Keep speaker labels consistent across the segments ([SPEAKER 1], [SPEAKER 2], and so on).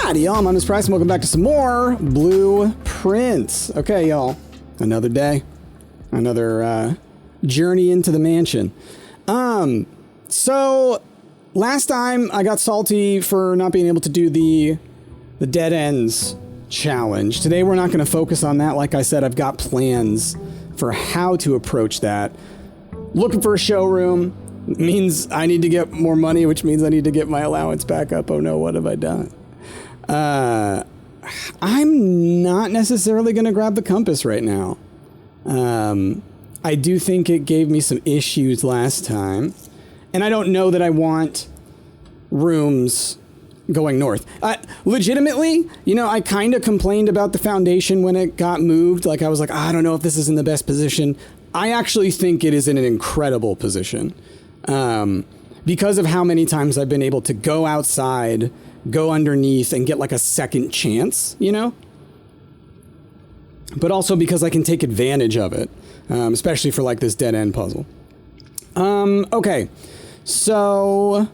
[SPEAKER 1] Howdy, y'all. I'm Miss Price, and welcome back to some more Blueprints. Okay, y'all. Another day. Another journey into the mansion. So last time I got salty for not being able to do the dead ends challenge. Today we're not going to focus on that. Like I said, I've got plans for how to approach that. Looking for a showroom means I need to get more money, which means I need to get my allowance back up. Oh no, what have I done? I'm not necessarily going to grab the compass right now. I do think it gave me some issues last time, and I don't know that I want rooms going north. Legitimately, you know, I kind of complained about the foundation when it got moved. Like, I was like, I don't know if this is in the best position. I actually think it is in an incredible position. Because of how many times I've been able to go outside, go underneath, and get like a second chance, you know? But also because I can take advantage of it, especially for like this dead end puzzle. Okay, so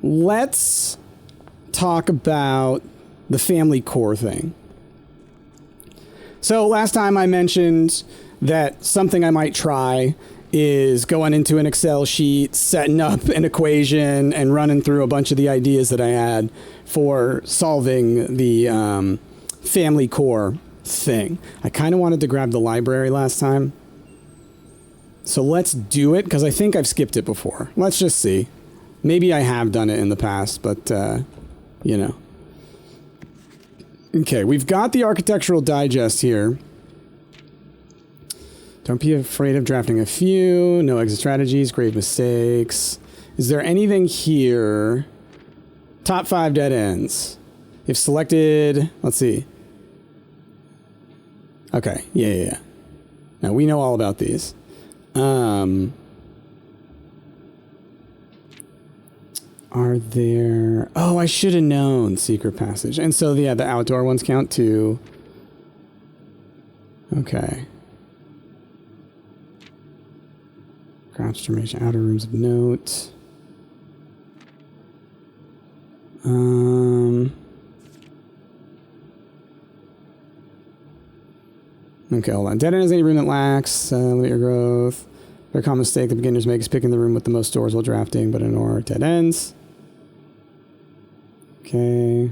[SPEAKER 1] let's talk about the family core thing. So last time I mentioned that something I might try is going into an Excel sheet, setting up an equation, and running through a bunch of the ideas that I had for solving the family core thing. I kind of wanted to grab the library last time. So let's do it, because I think I've skipped it before. Let's just see. Maybe I have done it in the past, but, you know. Okay, we've got the Architectural Digest here. Don't be afraid of drafting a few. No exit strategies, grave mistakes. Is there anything here? Top 5 dead ends. If selected, let's see. Okay, yeah. Now, we know all about these. Are there... Oh, I should have known secret passage. And so, yeah, the outdoor ones count too. Okay. Crouch determination, outer rooms of note. Okay, hold on. Dead end is any room that lacks limit your growth. Very common mistake the beginners make is picking the room with the most doors while drafting, but ignore dead ends. Okay.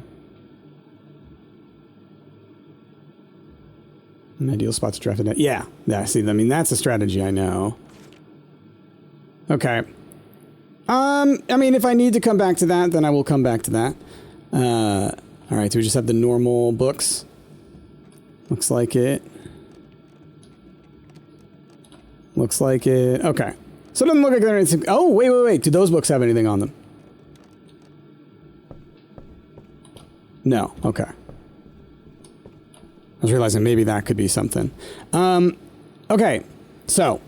[SPEAKER 1] An ideal spot to draft it. Yeah, see, I mean, that's a strategy I know. Okay. I mean, if I need to come back to that, then I will come back to that. All right, so we just have the normal books. Looks like it. Looks like it. Okay. So it doesn't look like there is... Oh, wait. Do those books have anything on them? No. Okay. I was realizing maybe that could be something. Okay. So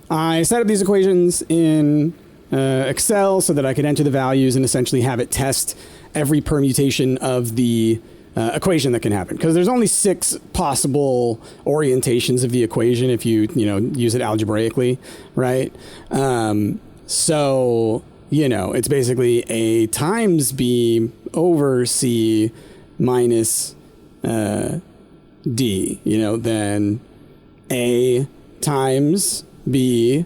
[SPEAKER 1] I set up these equations in Excel so that I could enter the values and essentially have it test every permutation of the equation that can happen. Because there's only 6 possible orientations of the equation if you use it algebraically, right? So, it's basically A times B over C minus D, then A times B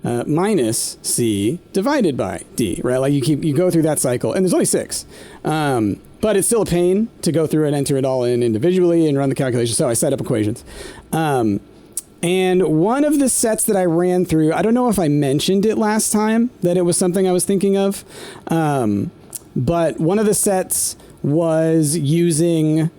[SPEAKER 1] minus C divided by D, right? Like you go through that cycle, and there's only 6. But it's still a pain to go through and enter it all in individually and run the calculation. So I set up equations. And one of the sets that I ran through, I don't know if I mentioned it last time, that it was something I was thinking of. But one of the sets was using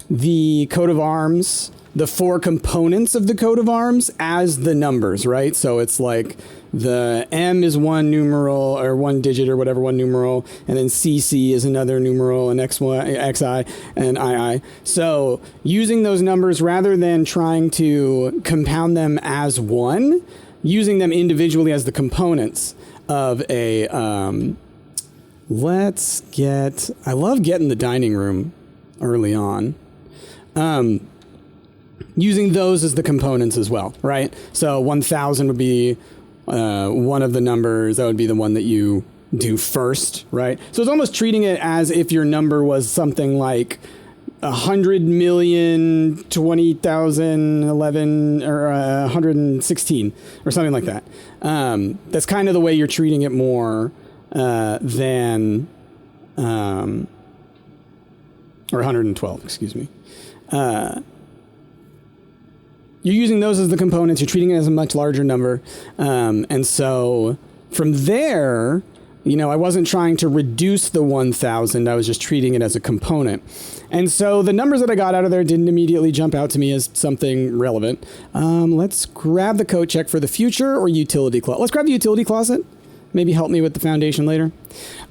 [SPEAKER 1] the coat of arms, the 4 components of the coat of arms as the numbers, right? So it's like the M is one numeral or one digit or whatever, one numeral, and then CC is another numeral, and XI and II. So using those numbers rather than trying to compound them as one, using them individually as the components of a, I love getting the dining room early on. Using those as the components as well, right? So 1000 would be one of the numbers. That would be the one that you do first, right? So it's almost treating it as if your number was something like 100,020,011 or 116 or something like that. That's kind of the way you're treating it more than or 112, excuse me. You're using those as the components. You're treating it as a much larger number. And so from there, you know, I wasn't trying to reduce the 1,000. I was just treating it as a component. And so the numbers that I got out of there didn't immediately jump out to me as something relevant. Let's grab the code check for the future or utility closet. Let's grab the utility closet. Maybe help me with the foundation later.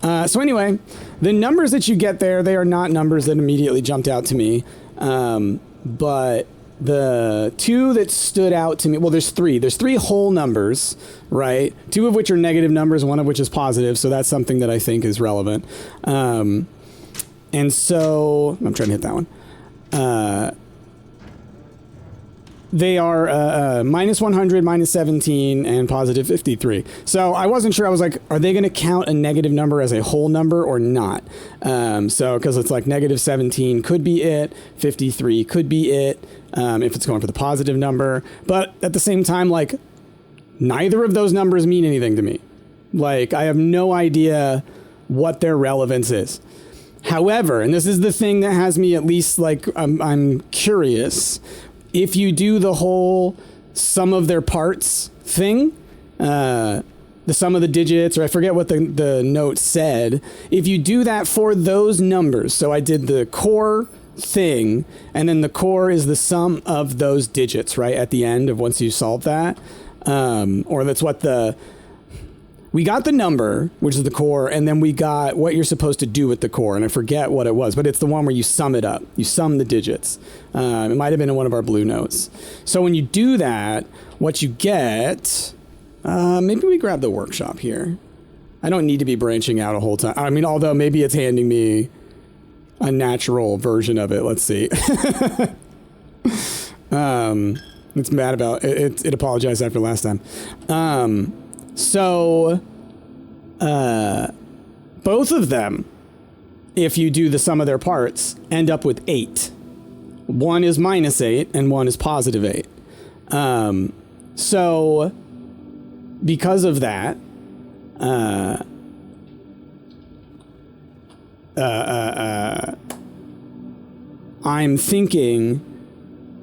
[SPEAKER 1] So anyway, the numbers that you get there, they are not numbers that immediately jumped out to me. But the two that stood out to me, well, there's three. There's three whole numbers, right? Two of which are negative numbers, one of which is positive. So that's something that I think is relevant. And so I'm trying to hit that one. They are minus 100, minus 17, and positive 53. So I wasn't sure. I was like, are they going to count a negative number as a whole number or not? So because it's like negative 17 could be it, 53 could be it, if it's going for the positive number. But at the same time, like, neither of those numbers mean anything to me. Like, I have no idea what their relevance is. However, and this is the thing that has me at least like, I'm curious. If you do the whole sum of their parts thing, the sum of the digits, or I forget what the note said, if you do that for those numbers, so I did the core thing, and then the core is the sum of those digits, right, at the end of once you solve that, or that's what we got the number, which is the core, and then we got what you're supposed to do with the core, and I forget what it was, but it's the one where you sum it up. You sum the digits. It might have been in one of our blue notes. So when you do that, what you get, maybe we grab the workshop here. I don't need to be branching out a whole time. I mean, although maybe it's handing me a natural version of it. Let's see. It's mad about it. It apologized after last time. So, both of them, if you do the sum of their parts, end up with 8. One is minus 8 and one is positive 8. So, because of that, I'm thinking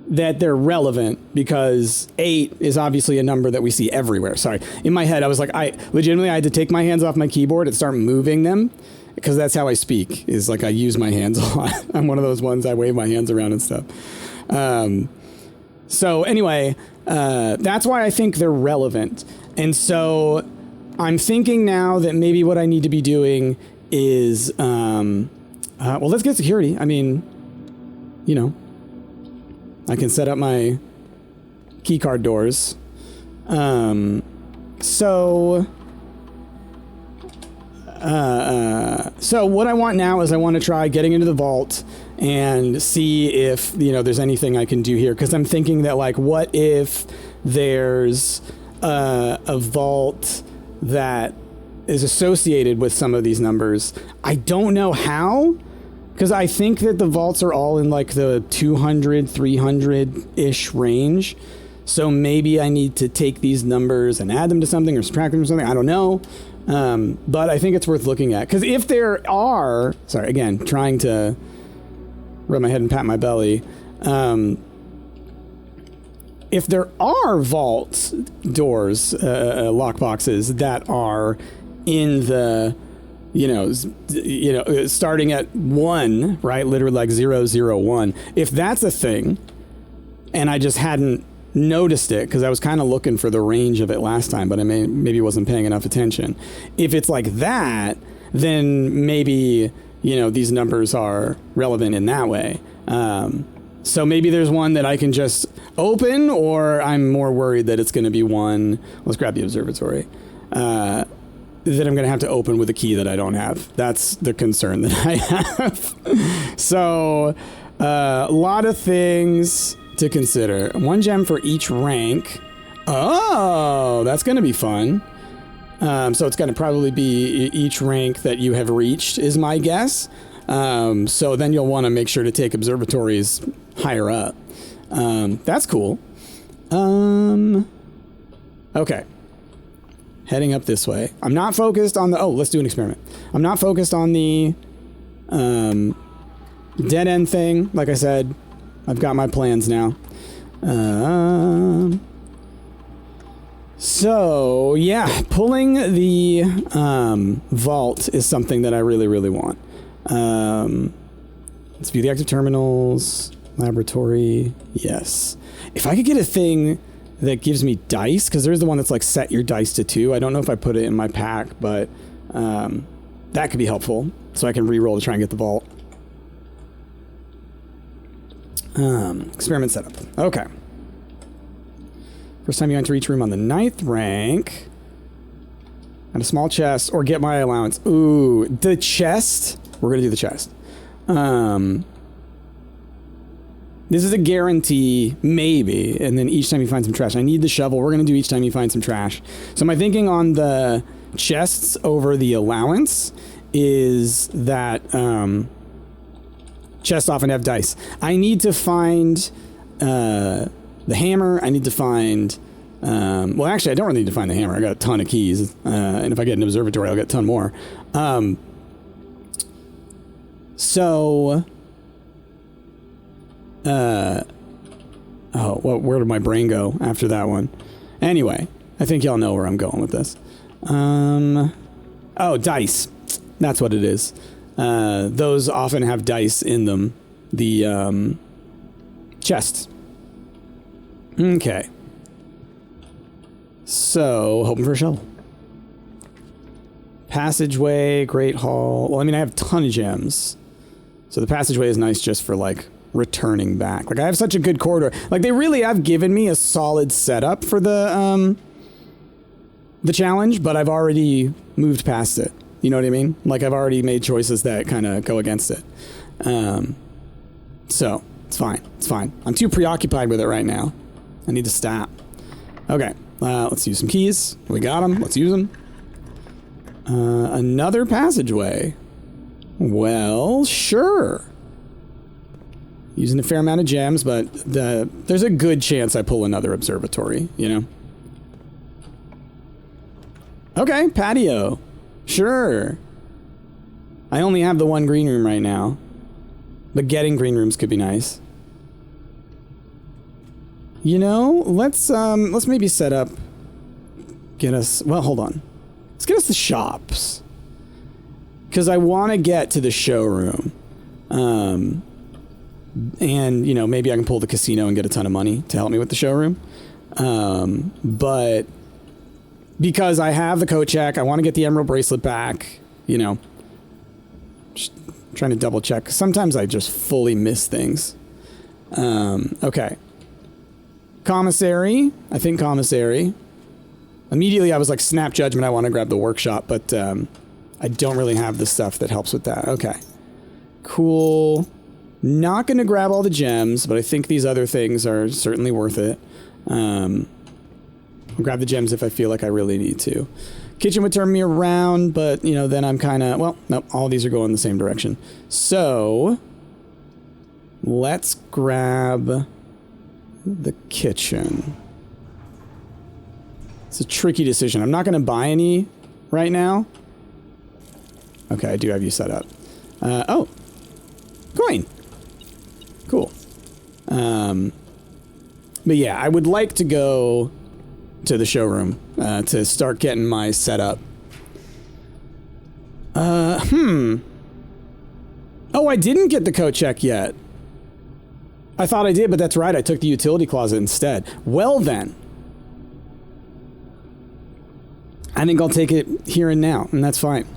[SPEAKER 1] that they're relevant because 8 is obviously a number that we see everywhere. Sorry. In my head, I was like, I had to take my hands off my keyboard and start moving them because that's how I speak, is like I use my hands a lot. I'm one of those ones, I wave my hands around and stuff. So anyway, that's why I think they're relevant. And so I'm thinking now that maybe what I need to be doing is, well, let's get security. I mean, you know, I can set up my keycard doors. So what I want now is I want to try getting into the vault and see if, you know, there's anything I can do here. Because I'm thinking that, like, what if there's a vault that is associated with some of these numbers? I don't know how. Because I think that the vaults are all in like the 200, 300-ish range. So maybe I need to take these numbers and add them to something or subtract them from something. I don't know. But I think it's worth looking at. Because if there are... Sorry, again, trying to rub my head and pat my belly. If there are vaults, doors, lockboxes that are in the... starting at 1, right? Literally like 0, 0, 1. If that's a thing, and I just hadn't noticed it because I was kind of looking for the range of it last time, but I maybe wasn't paying enough attention. If it's like that, then maybe, these numbers are relevant in that way. So maybe there's one that I can just open, or I'm more worried that it's going to be one. Let's grab the observatory. That I'm going to have to open with a key that I don't have. That's the concern that I have. So, a lot of things to consider. 1 gem for each rank. Oh, that's going to be fun. So it's going to probably be each rank that you have reached is my guess. So then you'll want to make sure to take observatories higher up. That's cool. Okay. Heading up this way. I'm not focused on the... Oh, let's do an experiment. I'm not focused on the dead end thing. Like I said, I've got my plans now. So, yeah, pulling the vault is something that I really, really want. Let's view the active terminals. Laboratory. Yes. If I could get a thing that gives me dice, because there's the one that's like set your dice to 2. I don't know if I put it in my pack, but that could be helpful. So I can re-roll to try and get the vault. Experiment setup. Okay. First time you enter each room on the 9th rank. And a small chest, or get my allowance. Ooh, the chest. We're going to do the chest. This is a guarantee, maybe, and then each time you find some trash. I need the shovel. We're going to do each time you find some trash. So my thinking on the chests over the allowance is that chests often have dice. I need to find the hammer. I need to find... well, actually, I don't really need to find the hammer. I got a ton of keys, and if I get an observatory, I'll get a ton more. Oh, well, where did my brain go after that one? Anyway, I think y'all know where I'm going with this. Oh, dice. That's what it is. Those often have dice in them. The, chests. Okay. So, hoping for a shovel. Passageway, Great Hall. Well, I mean, I have a ton of gems. So the passageway is nice just for, like, returning back. Like, I have such a good corridor. Like, they really have given me a solid setup for the challenge, but I've already moved past it. You know what I mean? Like, I've already made choices that kind of go against it. So, it's fine. It's fine. I'm too preoccupied with it right now. I need to stop. Okay. Let's use some keys. We got them. Let's use them. Another passageway. Well, sure. Using a fair amount of gems, but there's a good chance I pull another observatory, you know? Okay, patio. Sure. I only have the one green room right now. But getting green rooms could be nice. You know, let's maybe set up... Get us... Well, hold on. Let's get us the shops. Because I want to get to the showroom. And, you know, maybe I can pull the casino and get a ton of money to help me with the showroom. But because I have the coat check, I want to get the emerald bracelet back, you know. Just trying to double check. Sometimes I just fully miss things. Okay. Commissary. I think commissary. Immediately I was like, snap judgment, I want to grab the workshop, but I don't really have the stuff that helps with that. Okay. Cool. Not going to grab all the gems, but I think these other things are certainly worth it. I'll grab the gems if I feel like I really need to. Kitchen would turn me around, but, you know, then I'm kind of... Well, nope, all these are going the same direction. So, let's grab the kitchen. It's a tricky decision. I'm not going to buy any right now. Okay, I do have you set up. Oh. Coin. Cool. But yeah, I would like to go to the showroom to start getting my setup. Oh, I didn't get the coat check yet. I thought I did, but that's right. I took the utility closet instead. Well then. I think I'll take it here and now, and that's fine.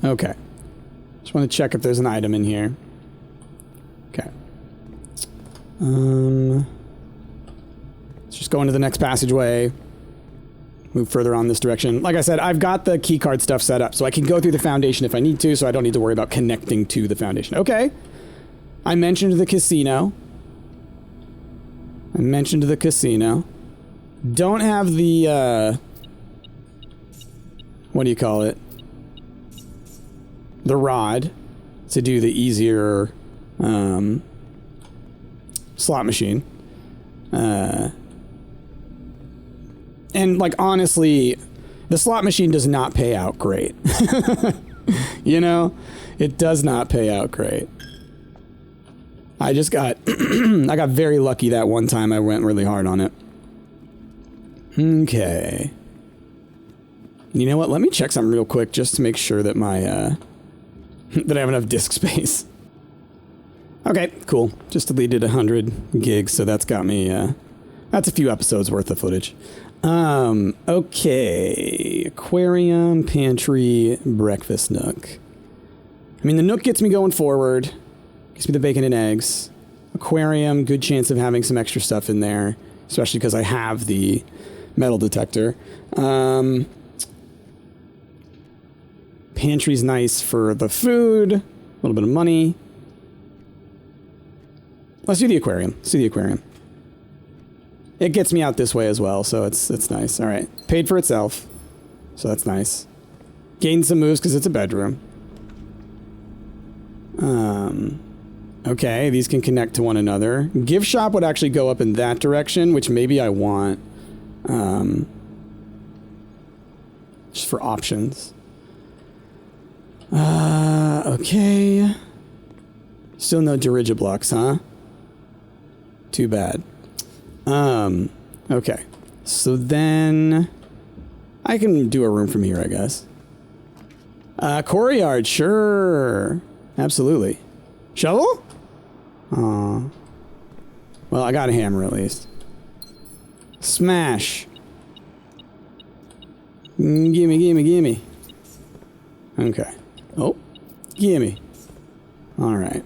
[SPEAKER 1] Okay. Just want to check if there's an item in here. Okay. Let's just go into the next passageway. Move further on this direction. Like I said, I've got the keycard stuff set up, so I can go through the foundation if I need to, so I don't need to worry about connecting to the foundation. Okay. I mentioned the casino. Don't have the, what do you call it? The rod to do the easier, slot machine. And, like, honestly, the slot machine does not pay out great. You know? It does not pay out great. I just got... I got very lucky that one time I went really hard on it. Okay. You know what? Let me check something real quick just to make sure that my, that I have enough disk space. Okay, cool. Just deleted 100 gigs, so that's got me, that's a few episodes worth of footage. Okay. Aquarium, pantry, breakfast nook. I mean, the nook gets me going forward. Gets me the bacon and eggs. Aquarium, good chance of having some extra stuff in there. Especially because I have the metal detector. Pantry's nice for the food. A little bit of money. Let's do the aquarium. Let's do the aquarium. It gets me out this way as well, so it's nice. All right. Paid for itself. So that's nice. Gained some moves because it's a bedroom. Okay, these can connect to one another. Gift shop would actually go up in that direction, which maybe I want. Just for options. Okay. Still no dirigiblux, huh? Too bad. Okay. So then I can do a room from here, I guess. Courtyard, sure. Absolutely. Shovel? Aw. Well, I got a hammer at least. Smash. Gimme, gimme, gimme. Okay. Oh. Gimme. Alright.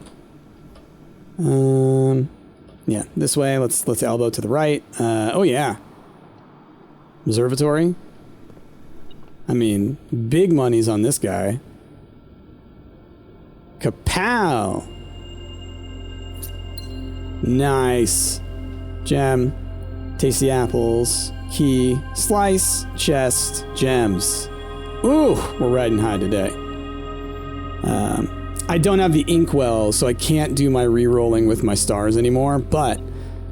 [SPEAKER 1] Yeah, this way. Let's elbow to the right. Oh yeah. Observatory. I mean, big money's on this guy. Kapow! Nice. Gem. Tasty apples. Key. Slice. Chest. Gems. Ooh, we're riding high today. I don't have the inkwell, so I can't do my re-rolling with my stars anymore, but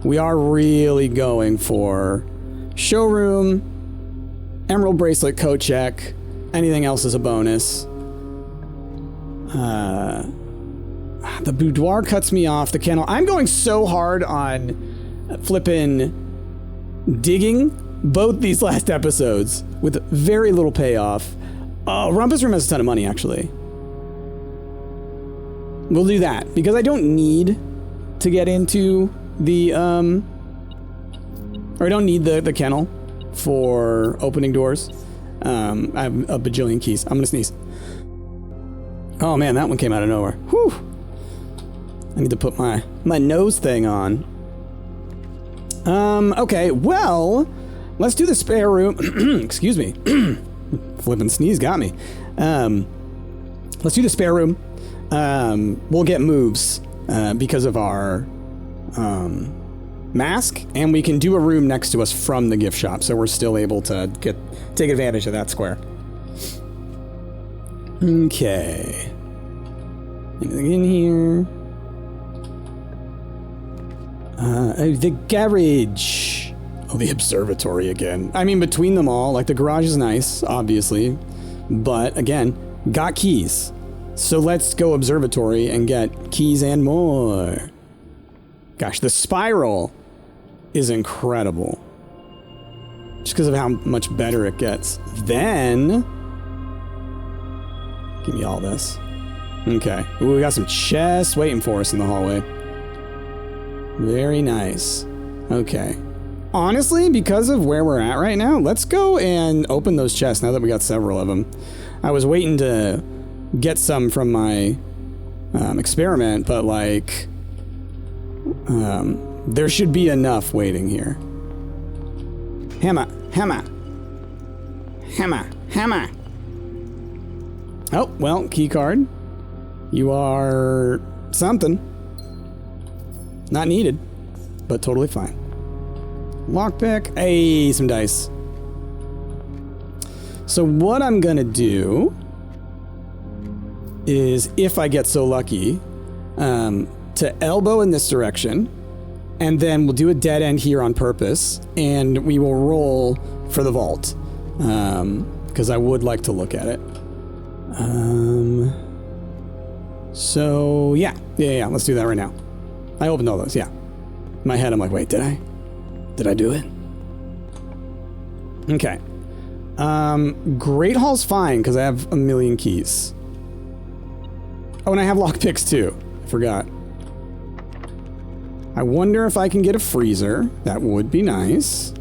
[SPEAKER 1] we are really going for showroom, emerald bracelet coat check, anything else is a bonus. The boudoir cuts me off, the kennel. I'm going so hard on flipping digging both these last episodes with very little payoff. Rumpus Room has a ton of money, actually. We'll do that, because I don't need to get into the, or I don't need the kennel for opening doors. I have a bajillion keys. I'm gonna sneeze. Oh man, that one came out of nowhere. Whew. I need to put my nose thing on. Okay, well, let's do the spare room. Excuse me. Flippin' sneeze got me. Let's do the spare room. We'll get moves because of our mask, and we can do a room next to us from the gift shop, so we're still able to take advantage of that square. Okay. Anything in here? Oh, the garage. Oh, the observatory again. I mean, between them all, like, the garage is nice, obviously, but again, got keys. So let's go observatory and get keys and more. Gosh, the spiral is incredible. Just because of how much better it gets. Then, give me all this. Okay. Ooh, we got some chests waiting for us in the hallway. Very nice. Okay. Honestly, because of where we're at right now, let's go and open those chests now that we got several of them. I was waiting to get some from my experiment, but like there should be enough waiting here. Hammer, hammer, hammer, hammer. Oh, well, key card. You are something. Not needed, but totally fine. Lockpick. Hey, some dice. So what I'm gonna do is, if I get so lucky, to elbow in this direction, and then we'll do a dead end here on purpose, and we will roll for the vault, because I would like to look at it. So yeah, let's do that right now. I opened all those, yeah. In my head, I'm like, wait, did I do it? Okay. Great Hall's fine, because I have a million keys. Oh, and I have lockpicks too. I forgot. I wonder if I can get a freezer. That would be nice.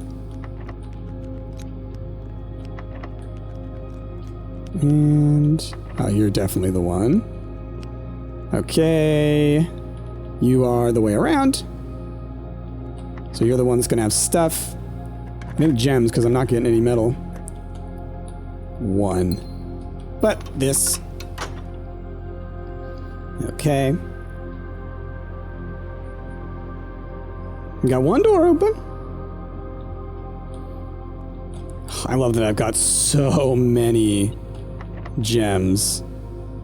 [SPEAKER 1] And... oh, you're definitely the one. Okay. You are the way around. So you're the one that's gonna have stuff. Maybe gems, because I'm not getting any metal. 1. But this... okay. We got one door open. I love that I've got so many gems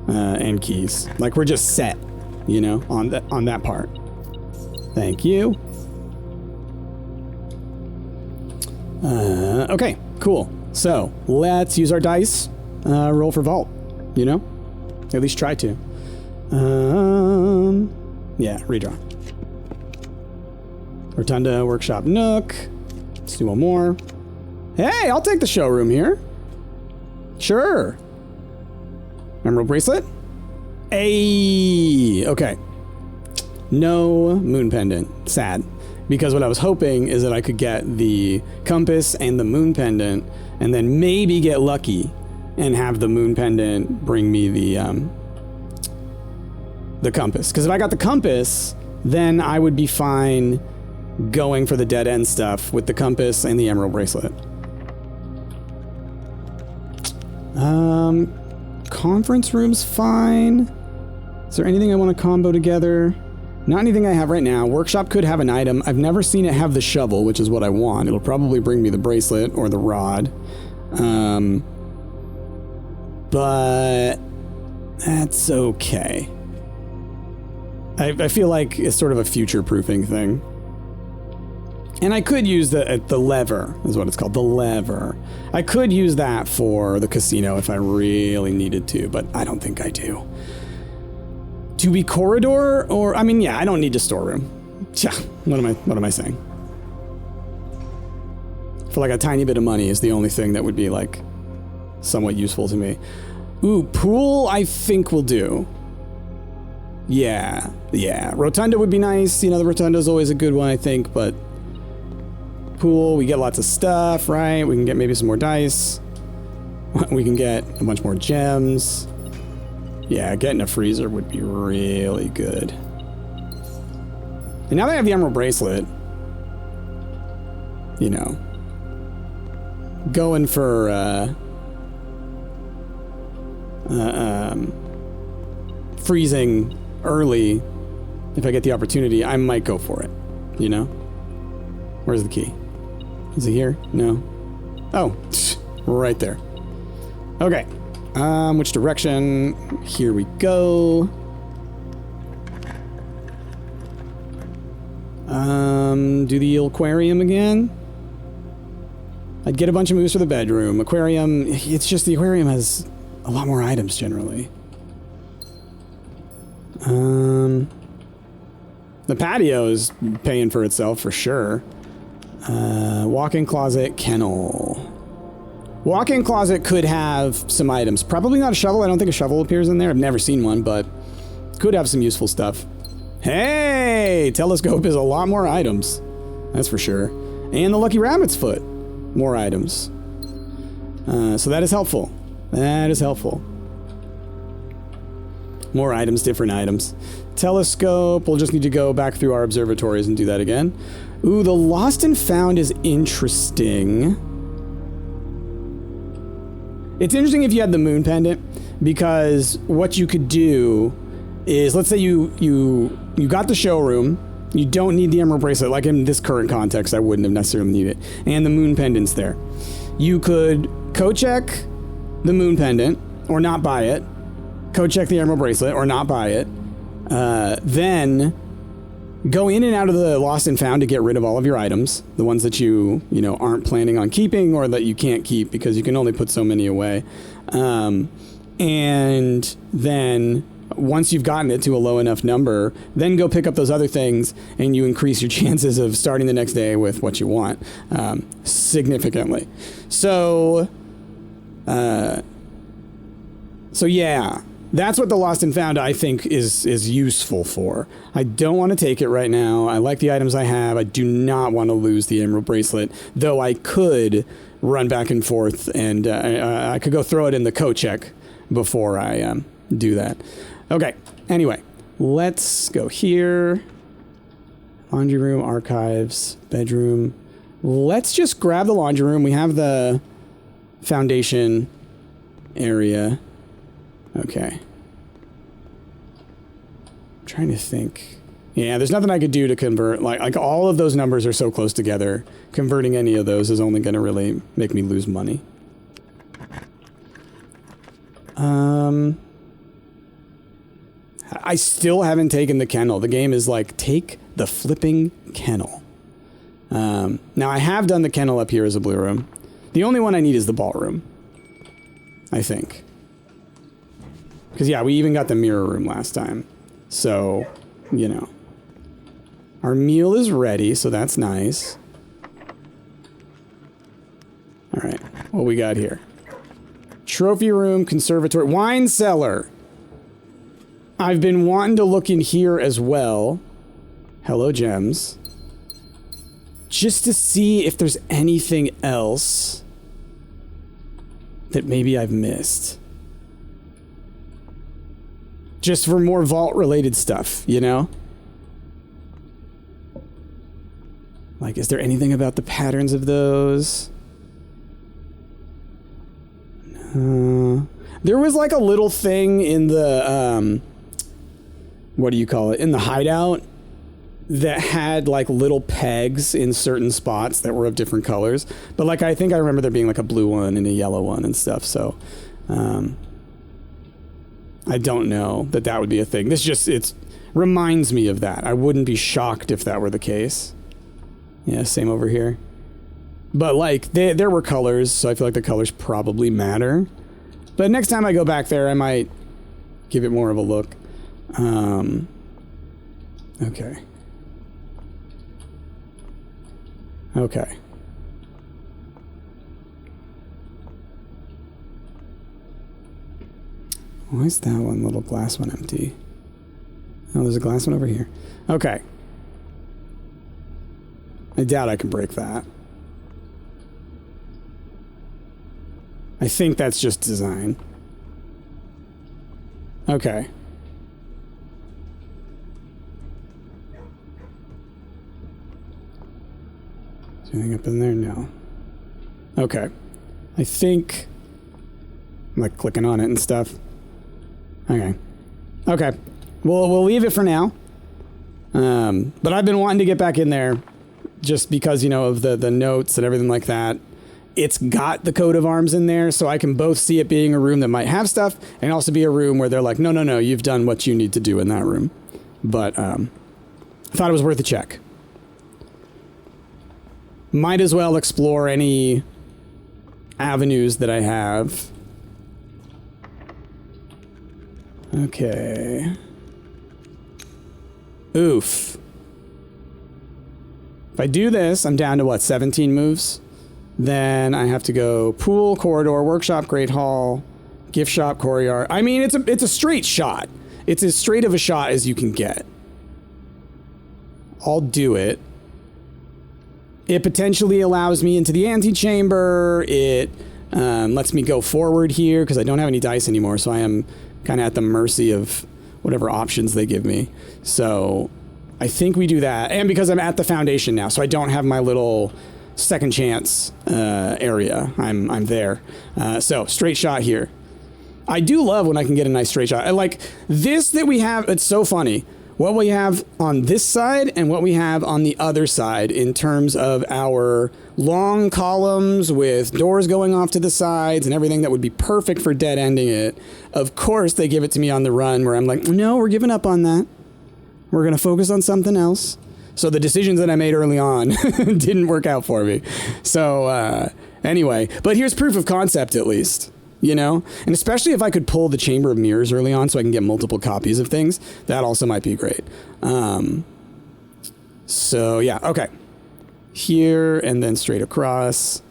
[SPEAKER 1] and keys. Like, we're just set, you know, on that part. Thank you. Okay, cool. So, let's use our dice. Roll for vault, you know? At least try to. Yeah, redraw. Rotunda, Workshop, Nook. Let's do one more. Hey, I'll take the showroom here. Sure. Emerald bracelet. Hey, okay. No moon pendant. Sad. Because what I was hoping is that I could get the compass and the moon pendant, and then maybe get lucky and have the moon pendant bring me the compass. Because if I got the compass, then I would be fine going for the dead end stuff with the compass and the emerald bracelet. Conference room's fine. Is there anything I want to combo together? Not anything I have right now. Workshop could have an item. I've never seen it have the shovel, which is what I want. It'll probably bring me the bracelet or the rod. But that's okay. I feel like it's sort of a future-proofing thing. And I could use the lever, is what it's called, the lever. I could use that for the casino if I really needed to, but I don't think I do. To be corridor, or, I mean, yeah, I don't need a storeroom. Yeah, what am I saying? For like a tiny bit of money is the only thing that would be like somewhat useful to me. Ooh, pool I think will do. Yeah. Rotunda would be nice. You know, the Rotunda's always a good one, I think, but pool, we get lots of stuff, right? We can get maybe some more dice. We can get a bunch more gems. Yeah, getting a freezer would be really good. And now that I have the emerald bracelet, you know, going for freezing early, if I get the opportunity, I might go for it, you know? Where's the key? Is it here? No. Oh, right there. Okay. Which direction? Here we go. Do the aquarium again. I'd get a bunch of moves for the bedroom. Aquarium, it's just the aquarium has a lot more items generally. The patio is paying for itself for sure. Walk-in closet, kennel. Walk-in closet could have some items. Probably not a shovel. I don't think a shovel appears in there. I've never seen one, but could have some useful stuff. Hey! Telescope is a lot more items. That's for sure. And the Lucky Rabbit's Foot. More items. So that is helpful. That is helpful. More items, different items. Telescope. We'll just need to go back through our observatories and do that again. Ooh, the Lost and Found is interesting. It's interesting if you had the moon pendant, because what you could do is, let's say you got the showroom, You don't need the emerald bracelet. Like in this current context, I wouldn't have necessarily needed it. And the moon pendant's there. You could co-check the moon pendant or not buy it. Co-check the emerald bracelet or not buy it. Then go in and out of the lost and found to get rid of all of your items. The ones that you know, aren't planning on keeping or that you can't keep because you can only put so many away. And then once you've gotten it to a low enough number, then go pick up those other things and you increase your chances of starting the next day with what you want significantly. So yeah, that's what the lost and found I think is useful for. I don't want to take it right now. I like the items I have. I do not want to lose the emerald bracelet, though I could run back and forth and I could go throw it in the co-check before I do that. Okay, anyway, let's go here. Laundry room, archives, bedroom. Let's just grab the laundry room. We have the foundation area. Okay. I'm trying to think. Yeah, there's nothing I could do to convert. Like all of those numbers are so close together. Converting any of those is only going to really make me lose money. I still haven't taken the kennel. The game is like, take the flipping kennel. Now, I have done the kennel up here as a blue room. The only one I need is the ballroom, I think. Because, yeah, we even got the mirror room last time. So, you know. Our meal is ready, so that's nice. All right, what we got here? Trophy room, conservatory, wine cellar. I've been wanting to look in here as well. Hello, gems. Just to see if there's anything else that maybe I've missed. Just for more vault-related stuff, you know? Like, is there anything about the patterns of those? No. There was like a little thing in the, what do you call it? In the hideout that had like little pegs in certain spots that were of different colors. But like, I think I remember there being like a blue one and a yellow one and stuff. So, I don't know that that would be a thing. This just, it reminds me of that. I wouldn't be shocked if that were the case. Yeah, same over here. But like, there were colors, so I feel like the colors probably matter. But next time I go back there, I might give it more of a look. Okay. Okay. Why is that one little glass one empty? Oh, there's a glass one over here. Okay. I doubt I can break that. I think that's just design. Okay. Is there anything up in there? No. Okay. I think I'm like clicking on it and stuff. Okay. Okay. We'll leave it for now. But I've been wanting to get back in there just because, you know, of the notes and everything like that. It's got the coat of arms in there, so I can both see it being a room that might have stuff and also be a room where they're like, no, you've done what you need to do in that room. But I thought it was worth a check. Might as well explore any avenues that I have. Okay. Oof. If I do this, I'm down to what, 17 moves? Then I have to go pool, corridor, workshop, great hall, gift shop, courtyard. I mean, it's a straight shot. It's as straight of a shot as you can get. I'll do it. It potentially allows me into the antechamber. It lets me go forward here because I don't have any dice anymore, so I am kind of at the mercy of whatever options they give me. So I think we do that. And because I'm at the foundation now, so I don't have my little second chance area. I'm there. So straight shot here. I do love when I can get a nice straight shot. I like this that we have. It's so funny. what we have on this side and what we have on the other side in terms of our long columns with doors going off to the sides and everything that would be perfect for dead ending it. Of course, they give it to me on the run where I'm like, no, we're giving up on that. We're going to focus on something else. So the decisions that I made early on didn't work out for me. So anyway, but here's proof of concept at least. You know, and especially if I could pull the Chamber of Mirrors early on so I can get multiple copies of things, that also might be great. So yeah, okay. Here and then straight across.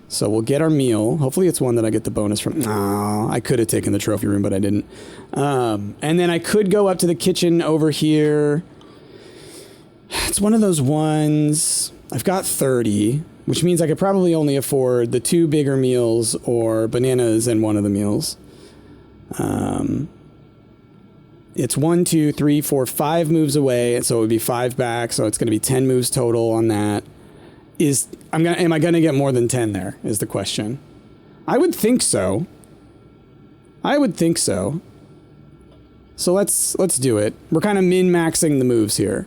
[SPEAKER 1] So we'll get our meal. Hopefully it's one that I get the bonus from. Oh, I could have taken the trophy room, but I didn't. And then I could go up to the kitchen over here. It's one of those ones. I've got 30. Which means I could probably only afford the 2 bigger meals or bananas and one of the meals. It's 1, 2, 3, 4, 5 moves away, so it would be 5 back. So it's going to be 10 moves total on that. Am I gonna get more than 10 there? Is the question. I would think so. So let's do it. We're kind of min-maxing the moves here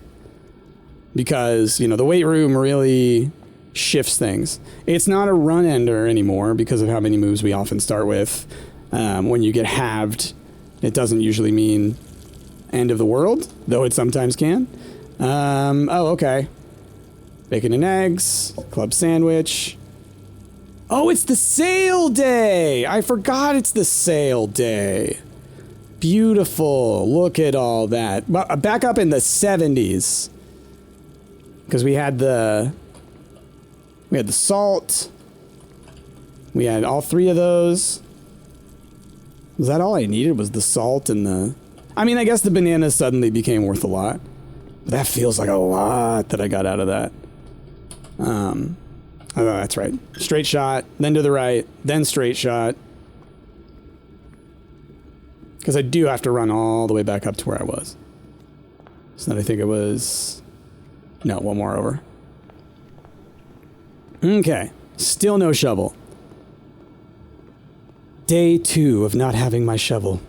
[SPEAKER 1] because the weight room really shifts things. It's not a run ender anymore because of how many moves we often start with. When you get halved, it doesn't usually mean end of the world, though it sometimes can. Oh, okay. Bacon and eggs, club sandwich. Oh, it's the sale day! I forgot it's the sale day. Beautiful. Look at all that. Back up in the 70s. Because we had the salt. We had all 3 of those. Was that all I needed? Was the salt and the... I mean, I guess the bananas suddenly became worth a lot. But that feels like a lot that I got out of that. Oh, that's right. Straight shot, then to the right, then straight shot. Because I do have to run all the way back up to where I was. So then I think it was... No, one more over. Okay, still no shovel. Day 2 of not having my shovel.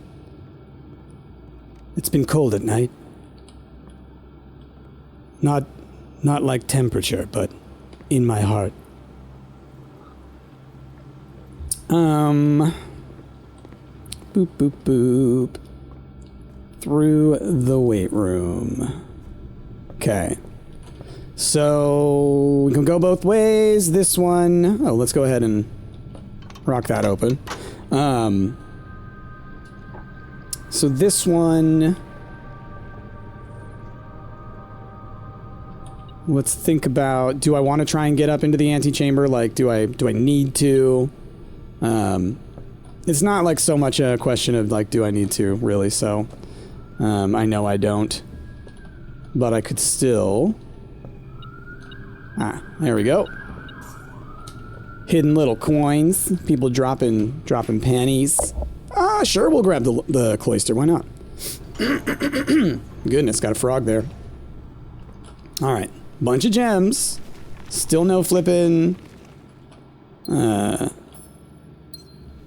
[SPEAKER 1] It's been cold at night. Not like temperature, but in my heart. Boop, boop, boop. Through the weight room. Okay. So we can go both ways. This one... Oh, let's go ahead and rock that open. So this one... Let's think about... Do I want to try and get up into the antechamber? Like, do I need to? It's not like so much a question of like, do I need to, really? So, I know I don't. But I could still... Ah, there we go. Hidden little coins. People dropping panties. Ah, sure, we'll grab the cloister. Why not? Goodness, got a frog there. All right, bunch of gems. Still no flipping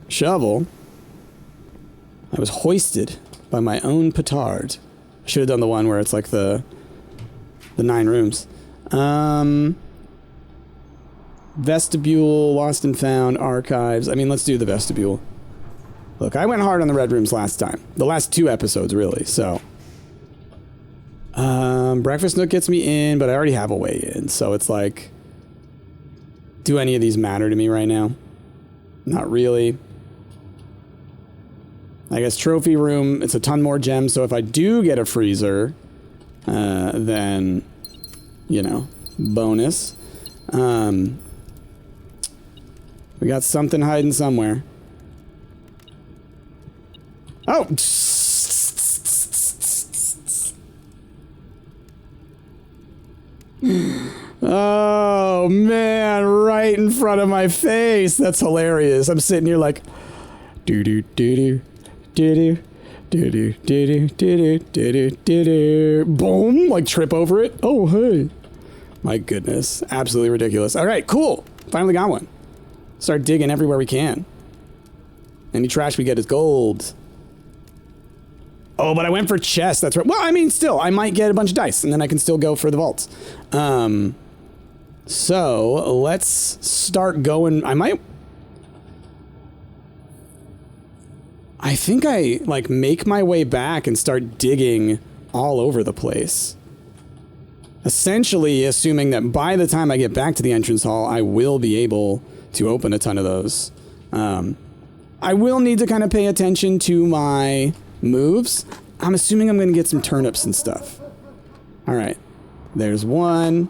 [SPEAKER 1] shovel. I was hoisted by my own petard. I should have done the one where it's like the 9 rooms. Vestibule, lost and found, archives. I mean, let's do the vestibule. Look, I went hard on the red rooms last time. The last 2 episodes, really, so. Breakfast nook gets me in, but I already have a way in, so it's like... Do any of these matter to me right now? Not really. I guess trophy room, it's a ton more gems, so if I do get a freezer, then, bonus. We got something hiding somewhere. Oh! Oh, man, right in front of my face. That's hilarious. I'm sitting here like... Do-do-do-do, do-do, do-do, do-do, do-do, do-do, do-do. Boom! Like trip over it. Oh, hey. My goodness. Absolutely ridiculous. All right, cool. Finally got one. Start digging everywhere we can. Any trash we get is gold. Oh, but I went for chest. That's right. Well, I mean, still, I might get a bunch of dice, and then I can still go for the vaults. So let's start going. I think I like make my way back and start digging all over the place. Essentially, assuming that by the time I get back to the entrance hall, I will be able to open a ton of those. I will need to kind of pay attention to my moves. I'm assuming I'm going to get some turnips and stuff. All right. There's one.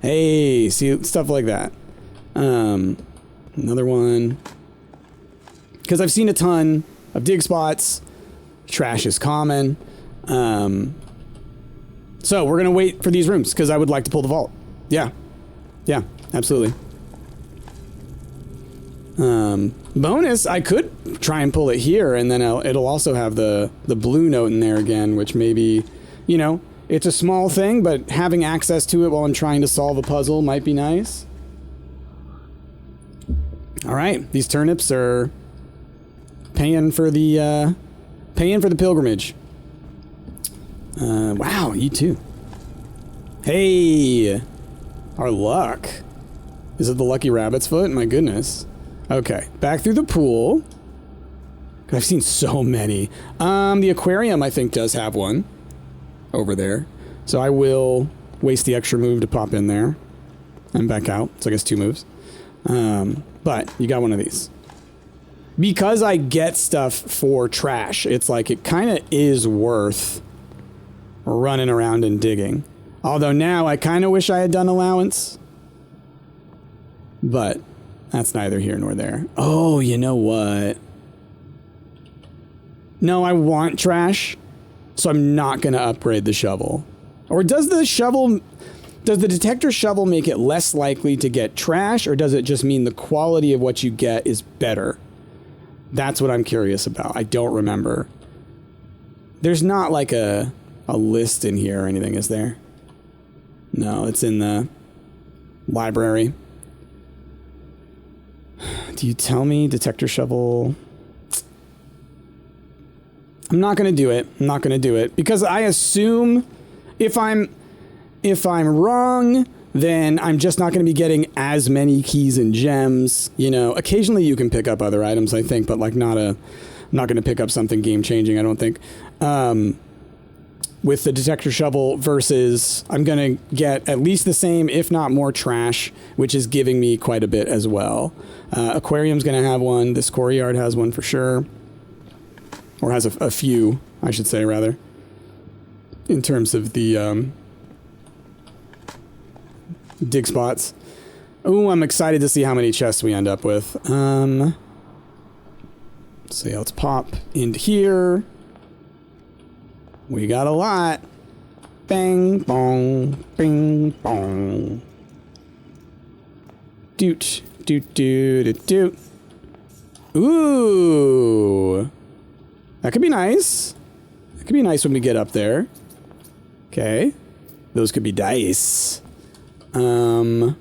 [SPEAKER 1] Hey, see, stuff like that. Another one. Because I've seen a ton of dig spots. Trash is common. So we're going to wait for these rooms because I would like to pull the vault. Yeah. Yeah, absolutely. Bonus, I could try and pull it here, and then it'll also have the blue note in there again, which maybe, you know, it's a small thing, but having access to it while I'm trying to solve a puzzle might be nice. All right, these turnips are paying for the pilgrimage. Wow, you too. Hey, our luck. Is it the lucky rabbit's foot? My goodness. Okay, back through the pool. I've seen so many. The aquarium, I think, does have one over there. So I will waste the extra move to pop in there and back out. So I guess 2 moves. But you got one of these. Because I get stuff for trash, it's like it kind of is worth running around and digging. Although now I kind of wish I had done allowance. But that's neither here nor there. Oh, you know what? No, I want trash, so I'm not going to upgrade the shovel. Or does the detector shovel make it less likely to get trash, or does it just mean the quality of what you get is better? That's what I'm curious about. I don't remember. There's not like a list in here or anything, is there? No, it's in the library. Do you tell me detector shovel? I'm not going to do it. I'm not going to do it because I assume if I'm wrong, then I'm just not going to be getting as many keys and gems. You know, occasionally you can pick up other items, I think, but like I'm not going to pick up something game changing, I don't think. With the detector shovel versus I'm going to get at least the same, if not more trash, which is giving me quite a bit as well. Aquarium's going to have one. This quarry yard has one for sure. Or has a few, I should say, rather. In terms of the dig spots. Ooh, I'm excited to see how many chests we end up with. Let's see, let's pop into here. We got a lot. Bang, bong, bing, bong. Doot, doot, doot, doot, doot. Ooh. That could be nice. That could be nice when we get up there. Okay. Those could be dice. I'm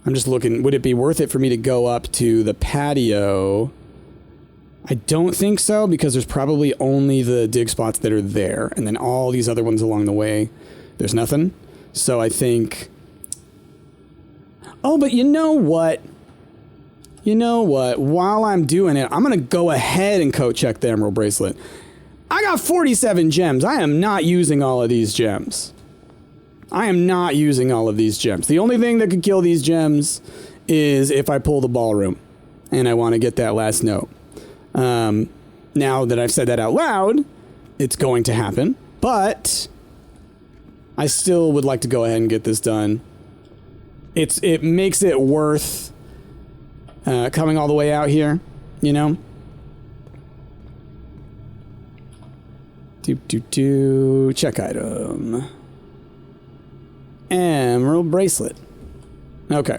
[SPEAKER 1] just looking. Would it be worth it for me to go up to the patio? I don't think so, because there's probably only the dig spots that are there. And then all these other ones along the way, there's nothing. So I think... Oh, but you know what? You know what? While I'm doing it, I'm going to go ahead and coat check the emerald bracelet. I got 47 gems. I am not using all of these gems. I am not using all of these gems. The only thing that could kill these gems is if I pull the ballroom. And I want to get that last note. Now that I've said that out loud, it's going to happen, but I still would like to go ahead and get this done. It makes it worth coming all the way out here, you know? Check item. Emerald bracelet. Okay.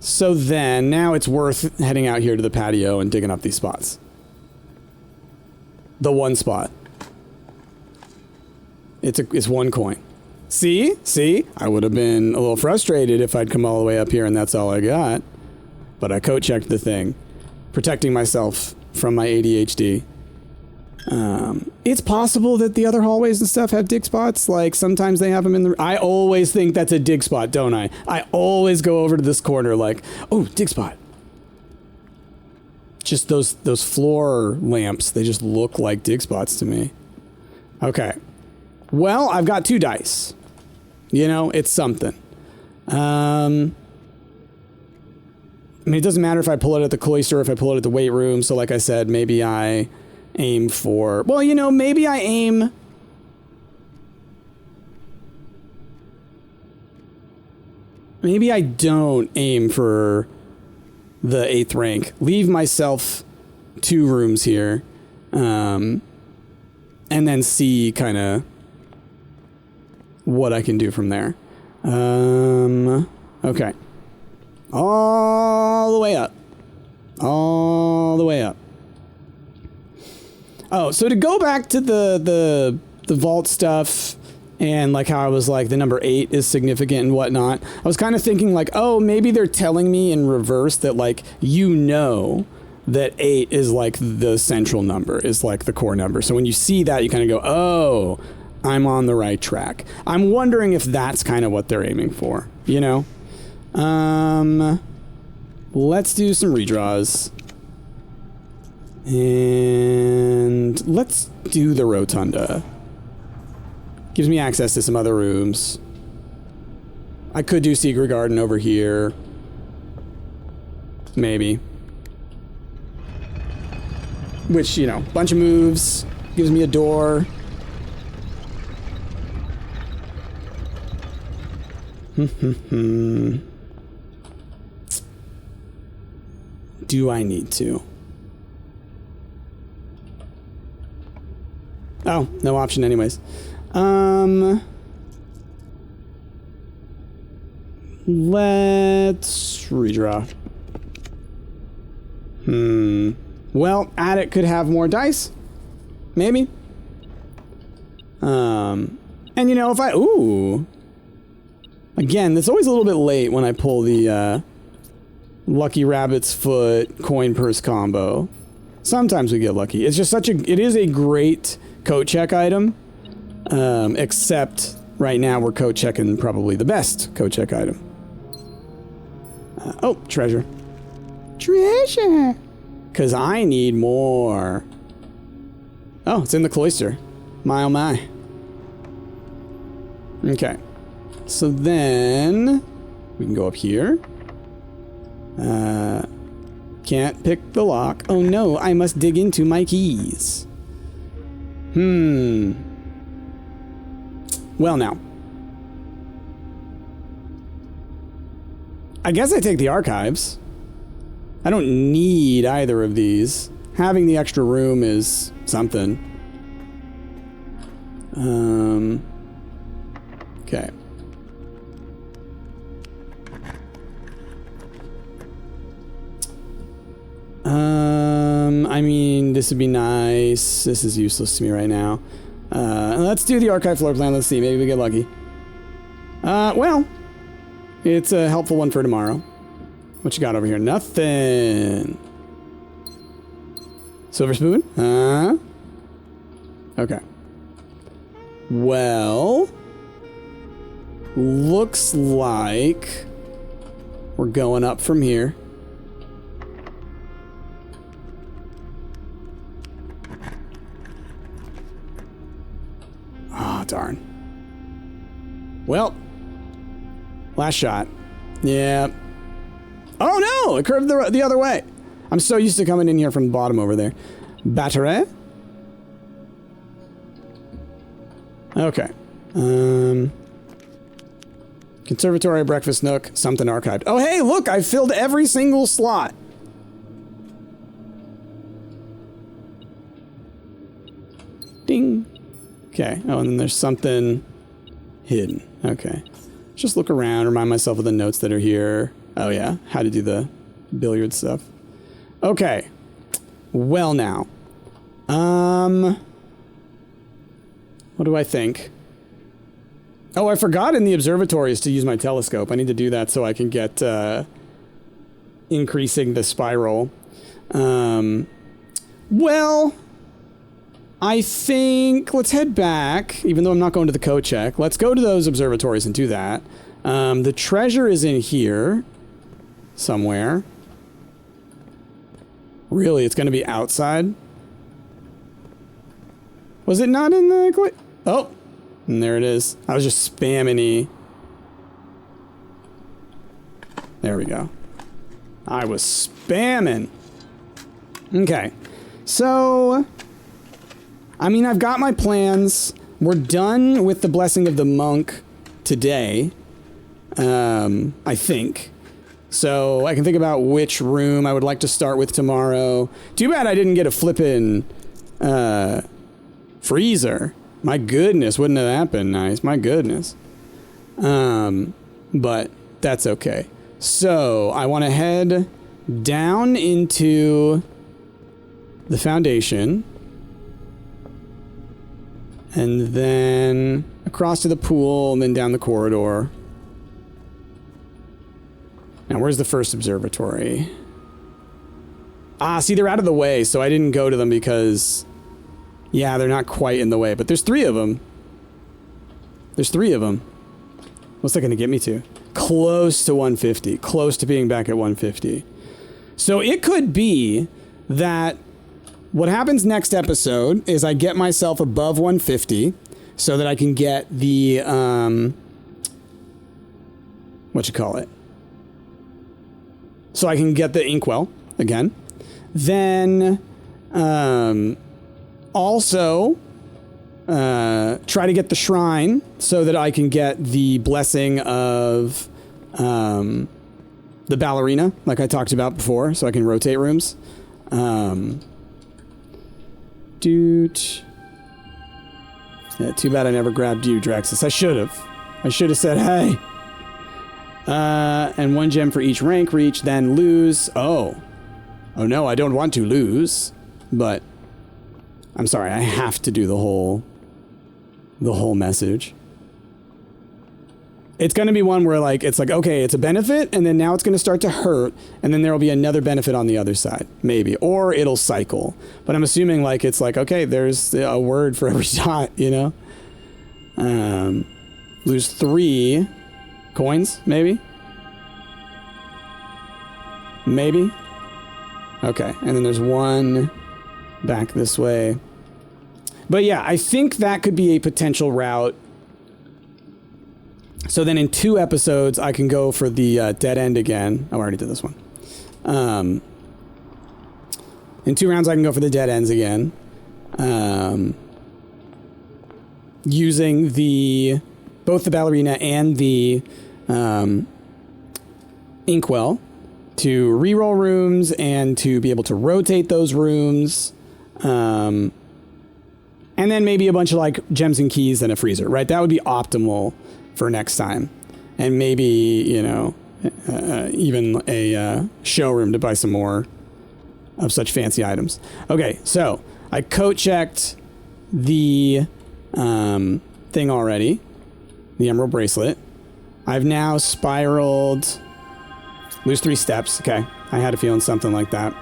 [SPEAKER 1] So then, now it's worth heading out here to the patio and digging up these spots. The one spot. It's 1 coin. See? I would have been a little frustrated if I'd come all the way up here and that's all I got. But I coat checked the thing. Protecting myself from my ADHD. It's possible that the other hallways and stuff have dig spots. Like, sometimes they have them in the... I always think that's a dig spot, don't I? I always go over to this corner like, oh, dig spot. Just those floor lamps, they just look like dig spots to me. Okay. Well, I've got 2 dice. You know, it's something. I mean, it doesn't matter if I pull it at the cloister or if I pull it at the weight room. So like I said, maybe I aim for... Well, you know, maybe I aim... Maybe I don't aim for the 8th rank. Leave myself 2 rooms here. And then see kind of what I can do from there. Okay. All the way up. All the way up. Oh, so to go back to the vault stuff and like how I was like the number 8 is significant and whatnot, I was kind of thinking like, oh, maybe they're telling me in reverse that like, you know, that 8 is like the central number, is like the core number. So when you see that, you kind of go, oh, I'm on the right track. I'm wondering if that's kind of what they're aiming for, you know? Let's do some redraws. And let's do the rotunda. Gives me access to some other rooms. I could do Secret Garden over here. Maybe. Which, you know, bunch of moves. Gives me a door. Do I need to? Oh, no option anyways. Let's redraw. Well, Attic could have more dice. Maybe. And you know, if I... Ooh. Again, it's always a little bit late when I pull the Lucky Rabbit's Foot coin purse combo. Sometimes we get lucky. It's just such a... It is a great coat check item. Except right now we're coat checking probably the best coat check item. Oh, treasure. Treasure! Because I need more. Oh, it's in the cloister. My oh my. Okay. So then we can go up here. Can't pick the lock. Oh no, I must dig into my keys. Well now. I guess I take the archives. I don't need either of these. Having the extra room is something. Okay. I mean, this would be nice. This is useless to me right now. Let's do the archive floor plan. Let's see. Maybe we get lucky. Well, it's a helpful one for tomorrow. What you got over here? Nothing. Silver spoon? Okay. Well, looks like we're going up from here. Oh, darn. Well, last shot. Yeah. Oh no! It curved the other way. I'm so used to coming in here from the bottom over there. Battery. Okay. Conservatory, breakfast nook, something archived. Oh hey, look! I filled every single slot. Ding. Okay. Oh, and then there's something hidden. Okay. Just look around, remind myself of the notes that are here. Oh yeah, how to do the billiard stuff. Okay. Well now. What do I think? Oh, I forgot in the observatories to use my telescope. I need to do that so I can get increasing the spiral. Well, I think let's head back, even though I'm not going to the code check. Let's go to those observatories and do that. The treasure is in here somewhere. Really, it's going to be outside? Was it not in the... Oh, and there it is. I was just spamming E. There we go. I was spamming. Okay. So, I mean, I've got my plans. We're done with the Blessing of the Monk today. I think. So I can think about which room I would like to start with tomorrow. Too bad I didn't get a flippin' freezer. My goodness, wouldn't have that been nice? My goodness. But that's okay. So I want to head down into the foundation. And then across to the pool and then down the corridor. Now, where's the first observatory? Ah, see, they're out of the way, so I didn't go to them because... Yeah, they're not quite in the way, but there's 3 of them. There's 3 of them. What's that going to get me to? Close to 150. Close to being back at 150. So it could be that what happens next episode is I get myself above 150 so that I can get the... whatchamacallit? So I can get the inkwell again. Then also try to get the shrine so that I can get the blessing of the ballerina, like I talked about before, so I can rotate rooms. Dude. Yeah, too bad I never grabbed you, Draxus. I should have. I should have said, hey. And 1 gem for each rank reach, then lose. Oh. Oh no, I don't want to lose. But I'm sorry, I have to do the whole message. It's going to be one where it's like, okay, it's a benefit, and then now it's going to start to hurt, and then there will be another benefit on the other side, maybe. Or it'll cycle. But I'm assuming it's like, okay, there's a word for every dot, you know? Lose 3 coins, maybe? Maybe? Okay, and then there's 1 back this way. But yeah, I think that could be a potential route. So then in 2 episodes, I can go for the dead end again. Oh, I already did this one. In 2 rounds, I can go for the dead ends again. Using both the ballerina and the inkwell to reroll rooms and to be able to rotate those rooms. And then maybe a bunch of gems and keys and a freezer, right? That would be optimal for next time. And maybe, you know, even a showroom to buy some more of such fancy items. Okay, so I coat checked the thing already, the emerald bracelet. I've now spiraled, lose 3 steps. Okay, I had a feeling something like that.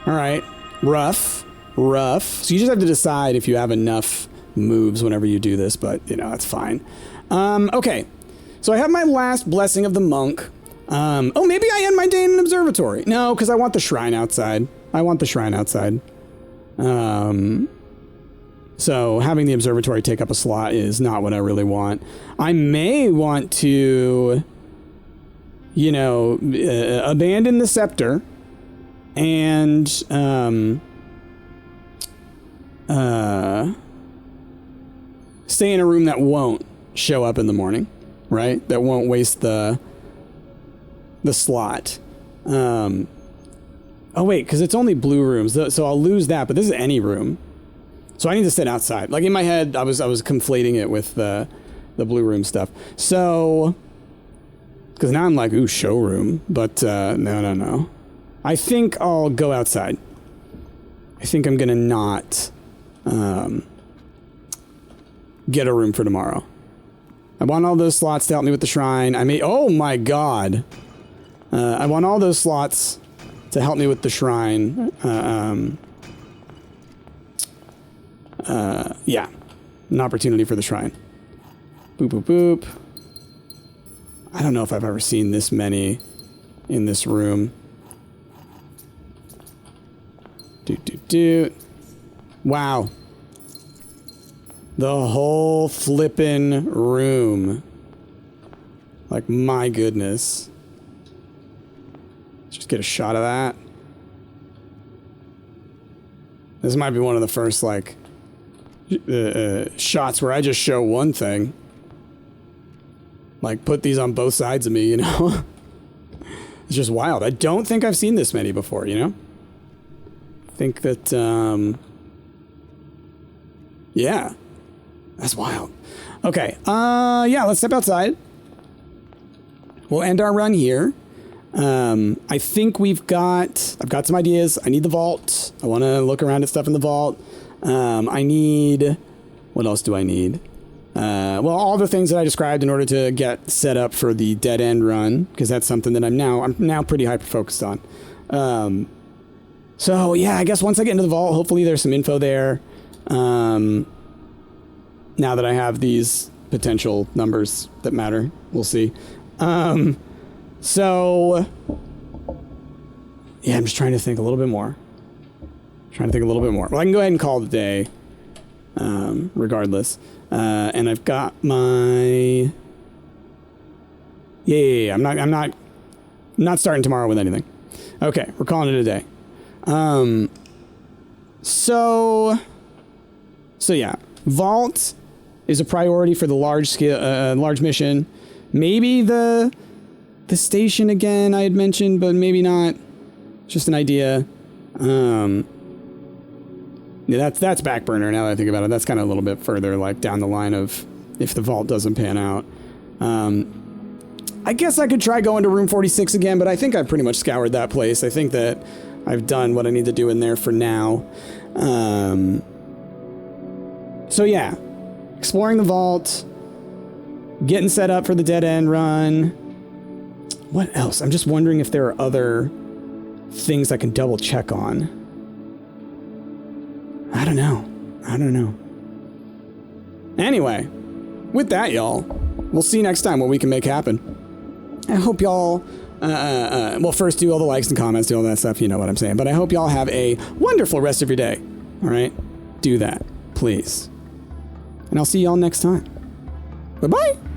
[SPEAKER 1] All right, rough. So you just have to decide if you have enough moves whenever you do this, but you know, that's fine. Okay, so I have my last blessing of the monk. Oh, maybe I end my day in an observatory. No, because I want the shrine outside. So having the observatory take up a slot is not what I really want. I may want to, you know, abandon the scepter and stay in a room that won't show up in the morning, right? That won't waste the slot. Oh wait, because it's only blue rooms, so I'll lose that. But this is any room, so I need to sit outside. Like in my head, I was conflating it with the blue room stuff. So, because now I'm like, ooh, showroom, but no. I think I'll go outside. I think I'm gonna not get a room for tomorrow. I want all those slots to help me with the shrine. Oh my god. I want all those slots to help me with the shrine. Yeah, an opportunity for the shrine. Boop, boop, boop. I don't know if I've ever seen this many in this room. Doot, doot, doot. Wow. The whole flippin' room. Like, my goodness. Let's just get a shot of that. This might be one of the first, like, shots where I just show one thing. Like, put these on both sides of me, you know? It's just wild. I don't think I've seen this many before, you know? I think that, yeah. That's wild. Okay, yeah, let's step outside. We'll end our run here. I think I've got some ideas. I need the vault. I want to look around at stuff in the vault. What else do I need? Well, all the things that I described in order to get set up for the dead end run, because that's something that I'm now pretty hyper focused on. So yeah, I guess once I get into the vault, hopefully there's some info there. Now that I have these potential numbers that matter, we'll see. So yeah, I'm just trying to think a little bit more. Well, I can go ahead and call it a day, regardless. And I've got my... Yeah. I'm not starting tomorrow with anything. Okay, we're calling it a day. So yeah, vault is a priority for the large mission. Maybe the station again I had mentioned, but maybe not. Just an idea. Yeah, that's back burner now that I think about it. That's kind of a little bit further, like, down the line of if the vault doesn't pan out. I guess I could try going to room 46 again, but I think I've pretty much scoured that place. I think that I've done what I need to do in there for now. So yeah, exploring the vault, getting set up for the dead end run. What else? I'm just wondering if there are other things I can double check on. I don't know. Anyway, with that, y'all, we'll see you next time what we can make happen. I hope y'all, well, first do all the likes and comments, do all that stuff, you know what I'm saying. But I hope y'all have a wonderful rest of your day. All right? Do that, please. And I'll see y'all next time. Bye-bye.